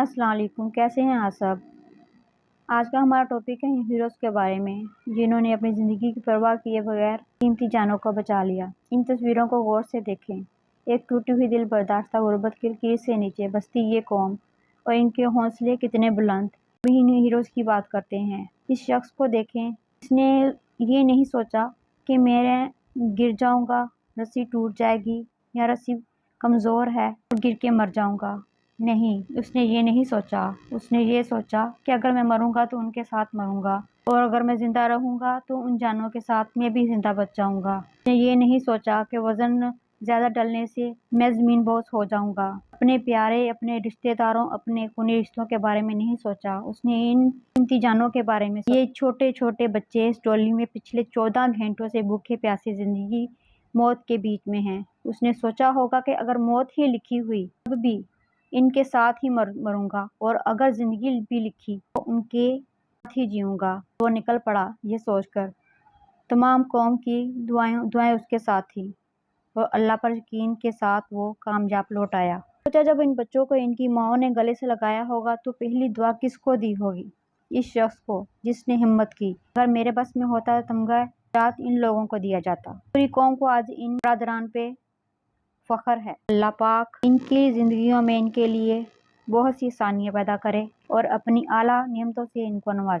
السلام علیکم، کیسے ہیں آپ سب؟ آج کا ہمارا ٹاپک ہے ہیروز کے بارے میں جنہوں نے اپنی زندگی کی پرواہ کیے بغیر قیمتی جانوں کو بچا لیا۔ ان تصویروں کو غور سے دیکھیں۔ ایک ٹوٹی ہوئی دل برداشتہ غربت کی لکیر سے نیچے بستی یہ قوم، اور ان کے حوصلے کتنے بلند۔ ابھی انہیں ہیروز کی بات کرتے ہیں۔ اس شخص کو دیکھیں جس نے یہ نہیں سوچا کہ میں گر جاؤں گا، رسی ٹوٹ جائے گی، یا رسی کمزور ہے اور گر کے مر جاؤں گا۔ نہیں، اس نے یہ نہیں سوچا۔ اس نے یہ سوچا کہ اگر میں مروں گا تو ان کے ساتھ مروں گا، اور اگر میں زندہ رہوں گا تو ان جانوں کے ساتھ میں بھی زندہ بچ جاؤں گا۔ اس نے یہ نہیں سوچا کہ وزن زیادہ ڈلنے سے میں زمین بوس ہو جاؤں گا۔ اپنے پیارے، اپنے رشتہ داروں، اپنے خونی رشتوں کے بارے میں نہیں سوچا۔ اس نے ان قیمتی جانوں کے بارے میں سوچا۔ یہ چھوٹے چھوٹے بچے اس ٹرالی میں پچھلے 14 گھنٹوں سے بھوکے پیاسے زندگی موت کے بیچ میں ہیں۔ اس نے سوچا ہوگا کہ اگر موت ہی لکھی ہوئی تب بھی ان کے ساتھ ہی مروں گا، اور اگر زندگی بھی لکھی تو ان کے ساتھ ہی جیوں گا۔ وہ نکل پڑا یہ سوچ کر تمام قوم کی دعائیں اس کے ساتھ تھیں، اور اللہ پر یقین کے ساتھ وہ کامیاب لوٹ آیا۔ سوچا جب ان بچوں کو ان کی ماؤں نے گلے سے لگایا ہوگا تو پہلی دعا کس کو دی ہوگی؟ اس شخص کو جس نے ہمت کی، اگر میرے بس میں ہوتا تمغہ نجات ان لوگوں کو دیا جاتا۔ پوری قوم کو آج ان برادران پہ فخر ہے۔ اللہ پاک ان کی زندگیوں میں ان کے لیے بہت سی آسانیاں پیدا کرے اور اپنی اعلیٰ نعمتوں سے ان کو نوازے۔